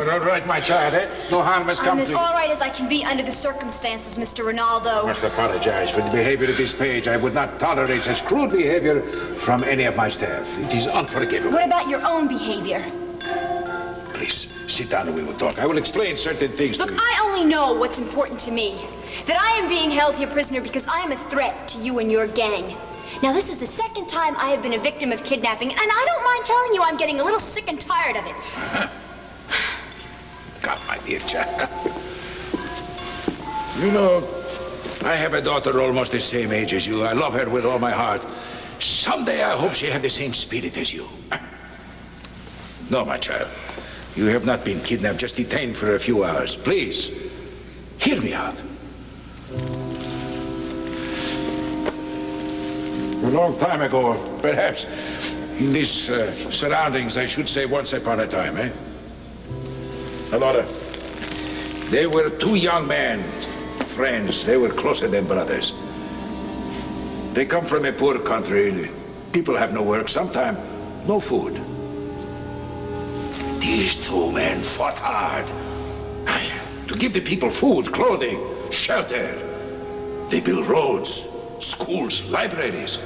all right, my child, eh? No harm has come I'm as to you. all right as I can be under the circumstances, Mr. Renaldo. I must apologize for the behavior at this page. I would not tolerate such crude behavior from any of my staff. It is unforgivable. What about your own behavior? Please, sit down and we will talk. I will explain certain things to you. Look, I only know what's important to me. That I am being held here prisoner because I am a threat to you and your gang. Now, this is the second time I have been a victim of kidnapping, and I don't mind telling you I'm getting a little sick and tired of it. God, my dear child. You know, I have a daughter almost the same age as you. I love her with all my heart. Someday I hope she have the same spirit as you. No, my child. You have not been kidnapped, just detained for a few hours. Please, hear me out. A long time ago, perhaps, in these surroundings, I should say once upon a time, eh? Alora, they were two young men, friends. They were closer than brothers. They come from a poor country. People have no work, sometimes no food. These two men fought hard to give the people food, clothing, shelter. They built roads, schools, libraries.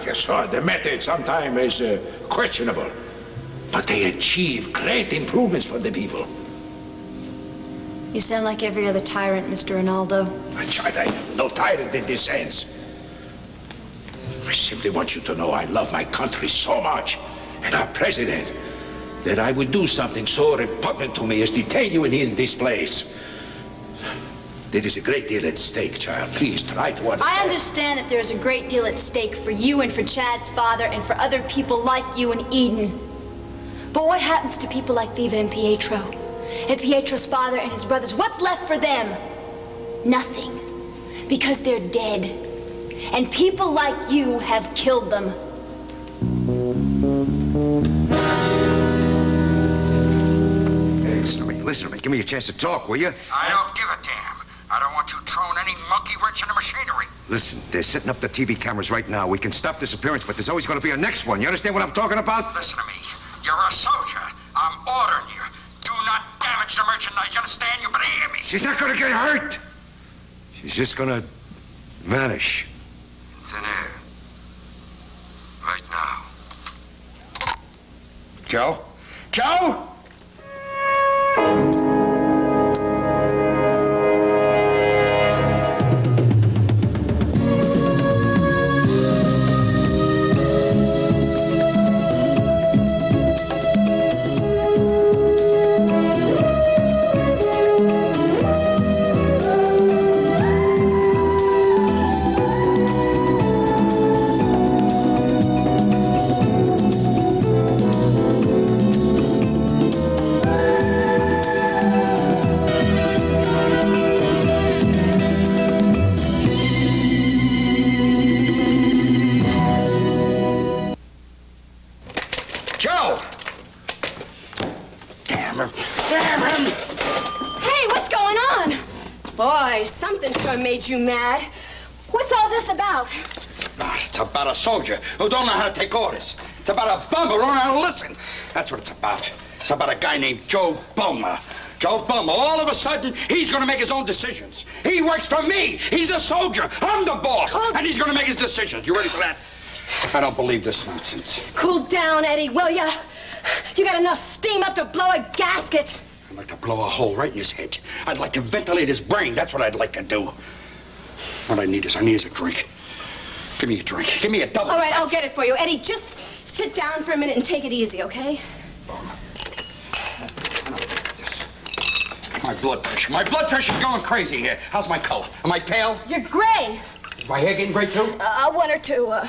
You saw the method sometimes is questionable, but they achieved great improvements for the people. You sound like every other tyrant, Mr. Renaldo. Child, I am no tyrant in this sense. I simply want you to know I love my country so much, and our president, that I would do something so repugnant to me as detain you in this place. There is a great deal at stake, child. Please try to understand. I understand that there is a great deal at stake for you and for Chad's father and for other people like you in Eden. But what happens to people like Viva and Pietro? And Pietro's father and his brothers, what's left for them? Nothing. Because they're dead. And people like you have killed them. Listen to me. Give me a chance to talk, will you? I don't give a damn. I don't want you throwing any monkey wrench in the machinery. Listen, they're setting up the TV cameras right now. We can stop disappearance, but there's always going to be a next one. You understand what I'm talking about? Listen to me. You're a soldier. I'm ordering you. Do not damage the merchandise. You understand? You better hear me. She's not going to get hurt. She's just going to vanish. In thin air. Right now. Joe? Joe? Something sure made you mad. What's all this about? It's about a soldier who don't know how to take orders. It's about a bum who don't know how to listen. That's what it's about. It's about a guy named Joe Boma. Joe Boma, all of a sudden, he's going to make his own decisions. He works for me. He's a soldier. I'm the boss. And he's going to make his decisions. You ready for that? I don't believe this nonsense. Cool down, Eddie, will ya? You got enough steam up to blow a gasket. I'd like to blow a hole right in his head. I'd like to ventilate his brain. That's what I'd like to do. What I need is a drink. Give me a drink. Give me a double. All right, I'll get it for you. Eddie, just sit down for a minute and take it easy, okay? My blood pressure's going crazy here. How's my color? Am I pale? You're gray. Is my hair getting gray, too? One or two. A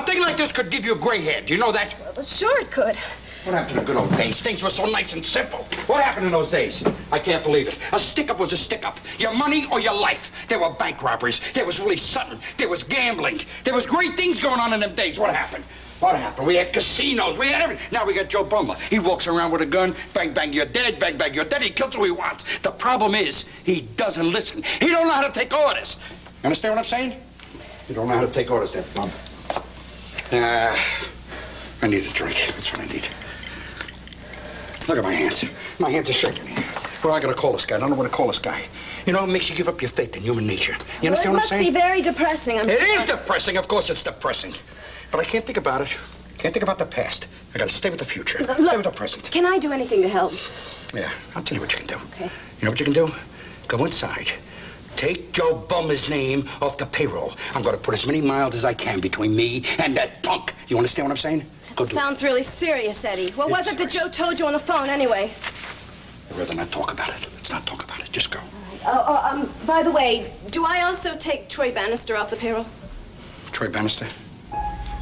thing like this could give you a gray hair. Do you know that? Sure it could. What happened to the good old days? Things were so nice and simple. What happened in those days? I can't believe it. A stick-up was a stick-up. Your money or your life. There were bank robberies. There was Willie Sutton. There was gambling. There was great things going on in them days. What happened? What happened? We had casinos. We had everything. Now we got Joe Boma. He walks around with a gun. Bang, bang, you're dead. Bang, bang, you're dead. He kills who he wants. The problem is he doesn't listen. He don't know how to take orders. You understand what I'm saying? You don't know how to take orders, that bum. I need a drink. That's what I need. Look at my hands. My hands are shaking here. Well, I gotta call this guy. I don't know what to call this guy. You know, it makes you give up your faith in human nature. You understand what I'm saying? It must be very depressing. It is depressing. Of course it's depressing. But I can't think about it. Can't think about the past. I gotta stay with the future. Look, stay with the present. Can I do anything to help? Yeah, I'll tell you what you can do. Okay. You know what you can do? Go inside. Take Joe Bummer's name off the payroll. I'm gonna put as many miles as I can between me and that punk. You understand what I'm saying? Go do it. Sounds really serious, Eddie. What was it that Joe told you on the phone, anyway? I'd rather not talk about it. Let's not talk about it. Just go. By the way, do I also take Troy Bannister off the payroll? Troy Bannister?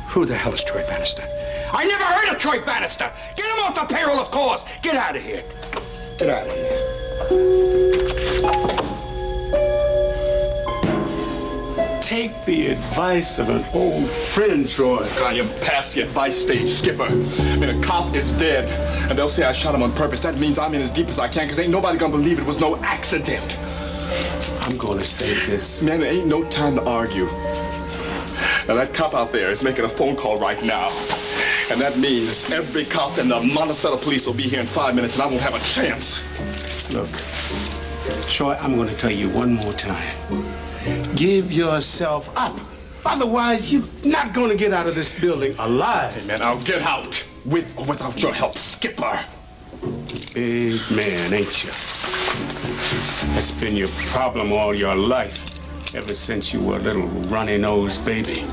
Who the hell is Troy Bannister? I never heard of Troy Bannister! Get him off the payroll, of course! Get out of here! Get out of here. Take the advice of an old friend, Troy. I am past the advice stage, Skipper. I mean, a cop is dead, and they'll say I shot him on purpose. That means I'm in as deep as I can, because ain't nobody gonna believe it was no accident. I'm gonna say this. Man, there ain't no time to argue. Now, that cop out there is making a phone call right now. And that means every cop in the Monticello police will be here in 5 minutes, and I won't have a chance. Look, Troy, I'm gonna tell you one more time. Give yourself up. Otherwise, you're not gonna get out of this building alive. Hey, man, I'll get out with or without your help, Skipper. Big man, ain't you? That's been your problem all your life, ever since you were a little runny-nosed baby.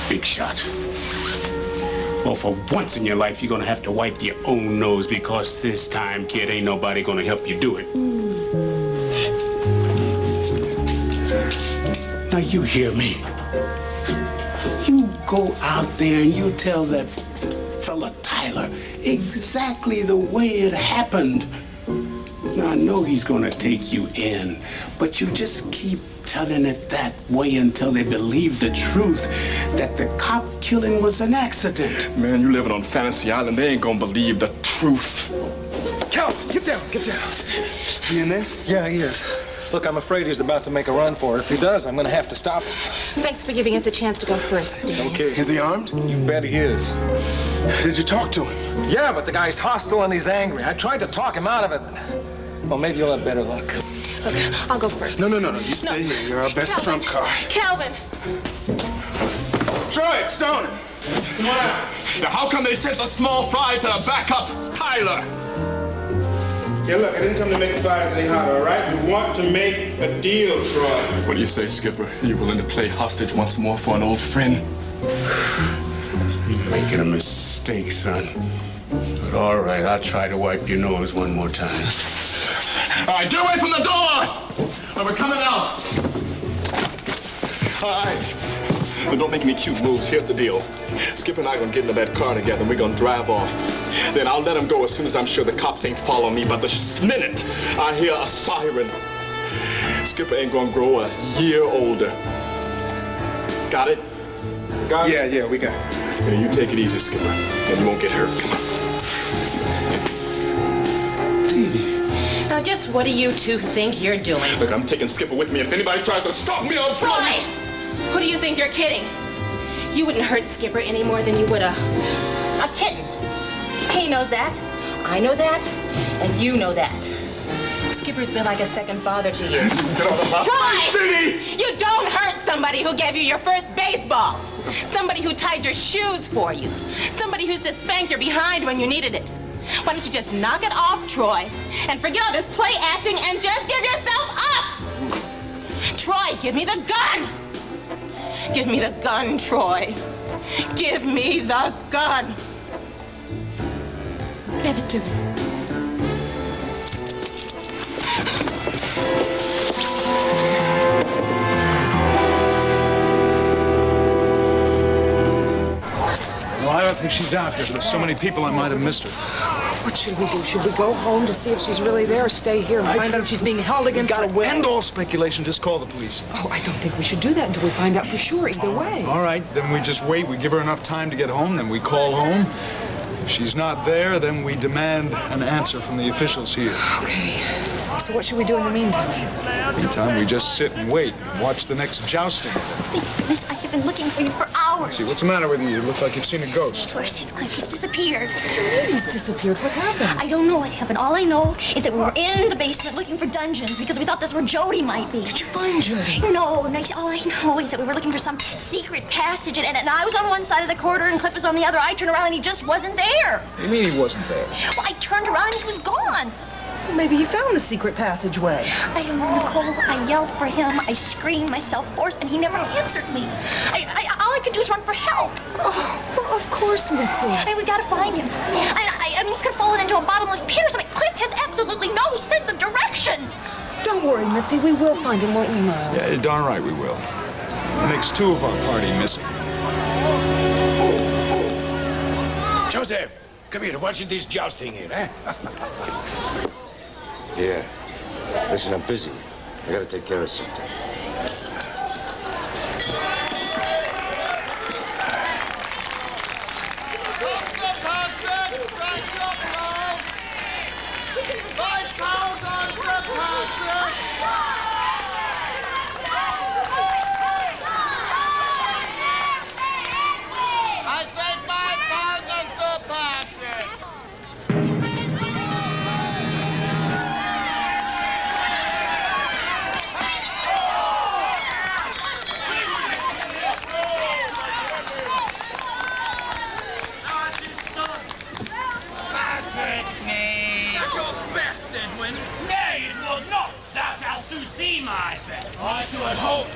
Big shot. Well, for once in your life, you're gonna have to wipe your own nose, because this time, kid, ain't nobody gonna help you do it. Now, you hear me. You go out there and you tell that fella Tyler exactly the way it happened. Now, I know he's gonna take you in, but you just keep telling it that way until they believe the truth, that the cop killing was an accident. Man, you living on Fantasy Island, they ain't gonna believe the truth. Cal, get down, get down. He in there? Yeah, he is. Look, I'm afraid he's about to make a run for it. If he does, I'm gonna have to stop him. Thanks for giving us a chance to go first. It's okay. Is he armed? You bet he is. Did you talk to him? Yeah, but the guy's hostile and he's angry. I tried to talk him out of it. Well, maybe you'll have better luck. Look, I'll go first. No. You stay here. You're our best trump card. Calvin! Troy, it's Stone. Now, how come they sent the small fry to back up Tyler? Yeah, look, I didn't come to make the fires any hotter, all right? We want to make a deal, Troy. What do you say, Skipper? Are you willing to play hostage once more for an old friend? You're making a mistake, son. But all right, I'll try to wipe your nose one more time. All right, get away from the door! We're coming out. All right. Now, don't make any cute moves. Here's the deal. Skipper and I are gonna get into that car together, and we're gonna drive off. Then I'll let him go as soon as I'm sure the cops ain't following me. But the minute I hear a siren, Skipper ain't gonna grow a year older. Got it? Got it? Yeah, we got it. Yeah, you take it easy, Skipper, and you won't get hurt. Come on. Didi. Now, just what do you two think you're doing? Look, I'm taking Skipper with me. If anybody tries to stop me, I'll promise. Who do you think you're kidding? You wouldn't hurt Skipper any more than you would a kitten. He knows that. I know that. And you know that. Skipper's been like a second father to you. Troy! Didi! You don't hurt somebody who gave you your first baseball. Somebody who tied your shoes for you. Somebody who used to spank your behind when you needed it. Why don't you just knock it off, Troy, and forget all this play acting and just give yourself up? Troy, give me the gun! Give me the gun, Troy. Give me the gun. Give it to me. Well, I don't think she's out here. There's so many people, I might have missed her. What should we do? Should we go home to see if she's really there, or stay here and find out if she's being held against her will? End all speculation. Just call the police. Oh, I don't think we should do that until we find out for sure, either way. All right, then we just wait. We give her enough time to get home, then we call home. If she's not there, then we demand an answer from the officials here. Okay. So what should we do in the meantime? Meantime, we just sit and wait and watch the next jousting. Thank goodness, I have been looking for you for hours. hours. See, what's the matter with you? You look like you've seen a ghost. It's worse, it's Cliff. He's disappeared. He's disappeared. What happened? I don't know what happened. All I know is that we were in the basement looking for dungeons because we thought that's where Jody might be. Did you find Jody? No. All I know is that we were looking for some secret passage, and I was on one side of the corridor and Cliff was on the other. I turned around and he just wasn't there. What do you mean he wasn't there? Well, I turned around and he was gone. Well, maybe he found the secret passageway. I don't know, Nicole. I yelled for him. I screamed myself hoarse, and he never answered me. All I could do was run for help. Oh, well, of course, Mitzi. We gotta find him. I mean, he could have fallen into a bottomless pit or something. Cliff has absolutely no sense of direction. Don't worry, Mitzi. We will find him, won't we, Miles? Yeah, darn right we will. It makes two of our party missing. Joseph, come here. Watching this jousting here, eh? Yeah. Listen, I'm busy. I gotta take care of something. I should hope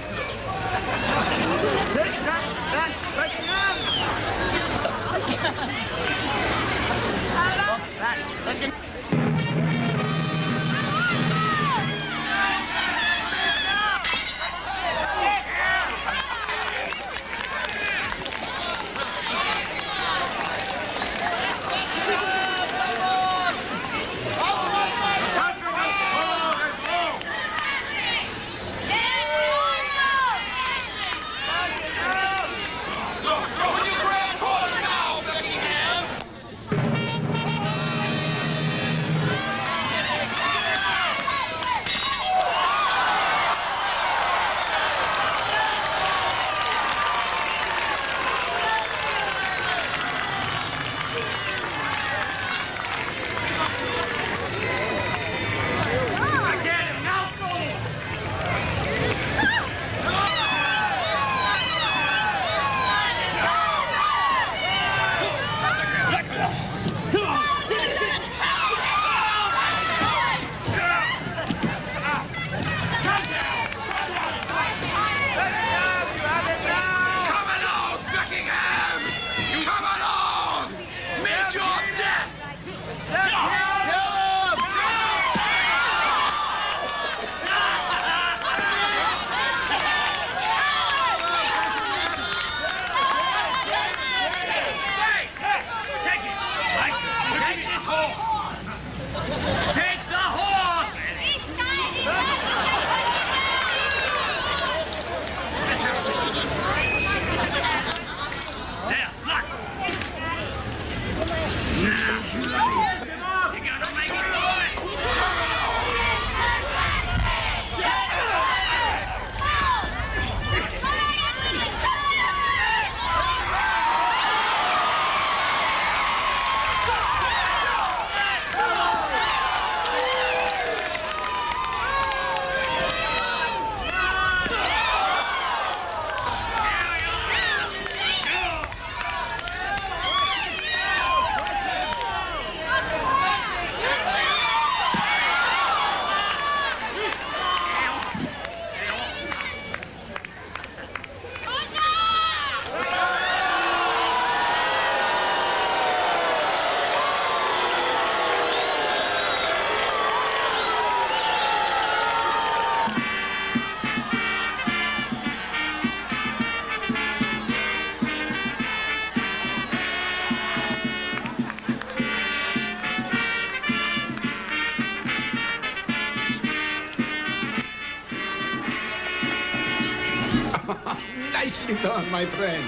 Nicely done, my friend.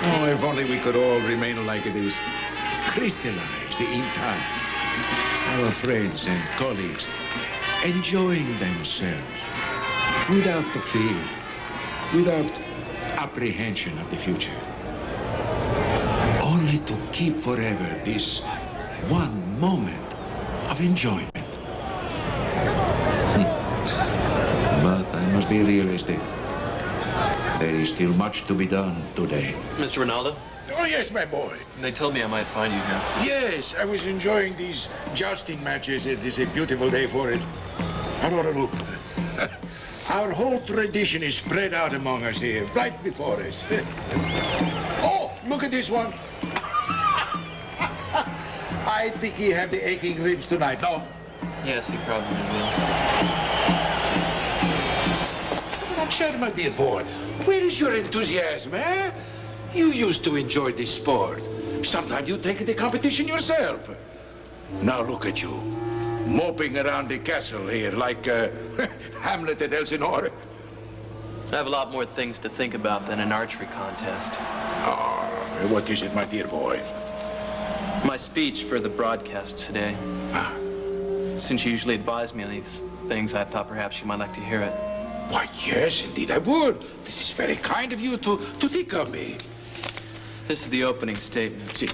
Oh, if only we could all remain like this. Crystallized in time. Our friends and colleagues enjoying themselves without the fear, without apprehension of the future. Only to keep forever this one moment of enjoyment. But I must be realistic. There is still much to be done today. Mr. Renaldo? Oh, yes, my boy. They told me I might find you here. Yes, I was enjoying these jousting matches. It is a beautiful day for it. Allora, look. Our whole tradition is spread out among us here, right before us. Oh, look at this one. I think he had the aching ribs tonight, no? Yes, he probably will. Not sure, my dear boy. Where is your enthusiasm, eh? You used to enjoy this sport. Sometimes you take the competition yourself. Now look at you, moping around the castle here like Hamlet at Elsinore. I have a lot more things to think about than an archery contest. Ah, what is it, my dear boy? My speech for the broadcast today. Ah. Since you usually advise me on these things, I thought perhaps you might like to hear it. Why, yes, indeed I would. This is very kind of you to think of me. This is the opening statement. See.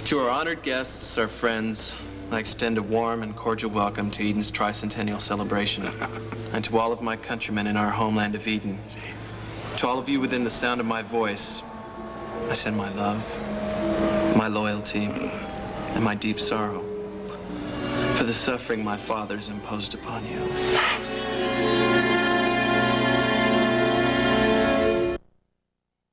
To our honored guests, our friends, I extend a warm and cordial welcome to Eden's tricentennial celebration. And to all of my countrymen in our homeland of Eden. To all of you within the sound of my voice, I send my love, my loyalty, and my deep sorrow for the suffering my fathers imposed upon you.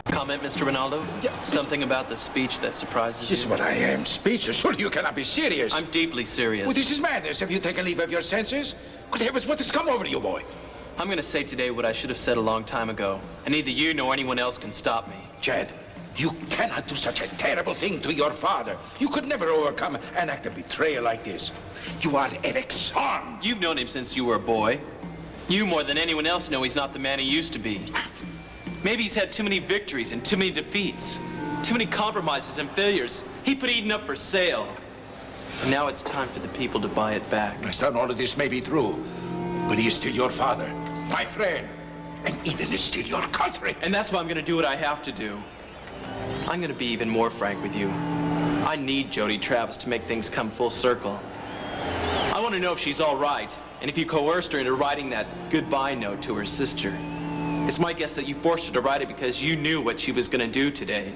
Comment, Mr. Renaldo? Yeah. Something about the speech that surprises you? This is what I am, speechless. Surely you cannot be serious. I'm deeply serious. Well, this is madness. Have you taken leave of your senses? Good heavens, what has come over you, boy? I'm going to say today what I should have said a long time ago, and neither you nor anyone else can stop me. Chad, you cannot do such a terrible thing to your father. You could never overcome an act of betrayal like this. You are Eric's son. You've known him since you were a boy. You, more than anyone else, know he's not the man he used to be. Maybe he's had too many victories and too many defeats, too many compromises and failures. He put Eden up for sale. And now it's time for the people to buy it back. My son, all of this may be true, but he is still your father, my friend, and Eden is still your country. And that's why I'm going to do what I have to do. I'm going to be even more frank with you. I need Jody Travis to make things come full circle. I want to know if she's all right, and if you coerced her into writing that goodbye note to her sister. It's my guess that you forced her to write it because you knew what she was going to do today.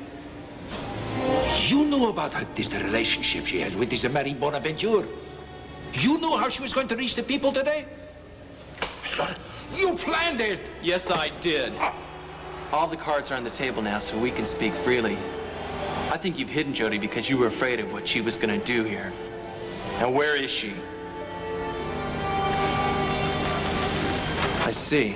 You knew about this relationship she has with this Marie Bonaventure. You knew how she was going to reach the people today? Lord, you planned it. Yes, I did. All the cards are on the table now, so we can speak freely. I think you've hidden Jody because you were afraid of what she was going to do here. Now, where is she? I see.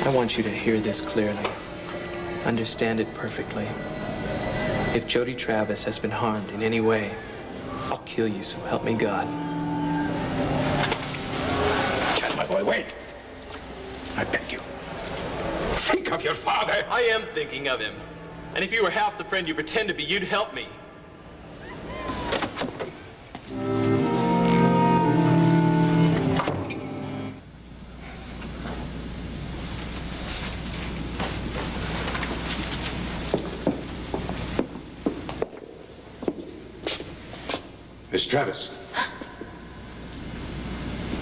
I want you to hear this clearly. Understand it perfectly. If Jody Travis has been harmed in any way, I'll kill you, so help me God. Chad, my boy, wait. I beg you. Think of your father. I am thinking of him. And if you were half the friend you pretend to be, you'd help me. Miss Travis.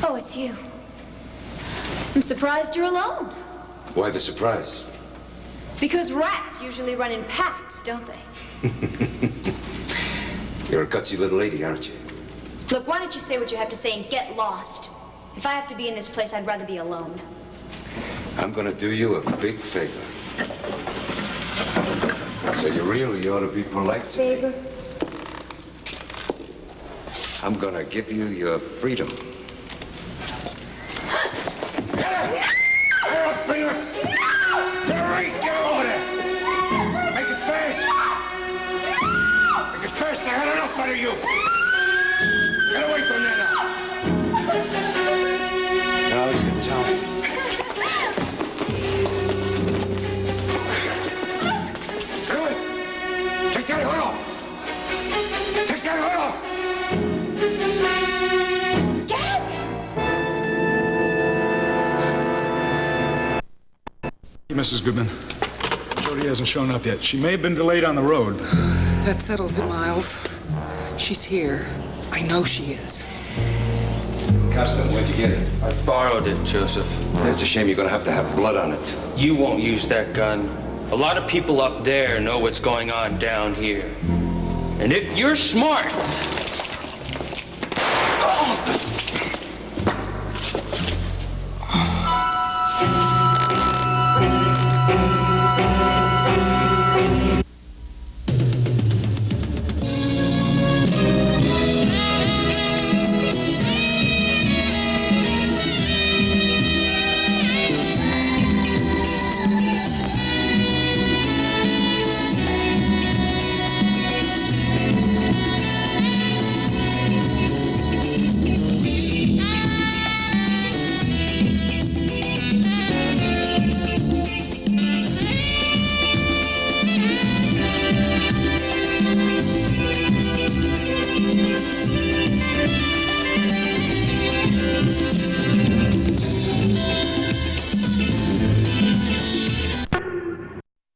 Oh, it's you. I'm surprised you're alone. Why the surprise? Because rats usually run in packs, don't they? You're a gutsy little lady, aren't you? Look, why don't you say what you have to say and get lost? If I have to be in this place, I'd rather be alone. I'm gonna do you a big favor. So you really ought to be polite to me. Favor? I'm gonna give you your freedom. What are you? Get away from there now. Now's your time. Do it. Take that hood off. Take that hood off. Mrs. Goodman. Jody hasn't shown up yet. She may have been delayed on the road. That settles it, Miles. She's here. I know she is. Custom, where'd you get it? I borrowed it, Joseph. It's a shame you're gonna have to have blood on it. You won't use that gun. A lot of people up there know what's going on down here. And if you're smart,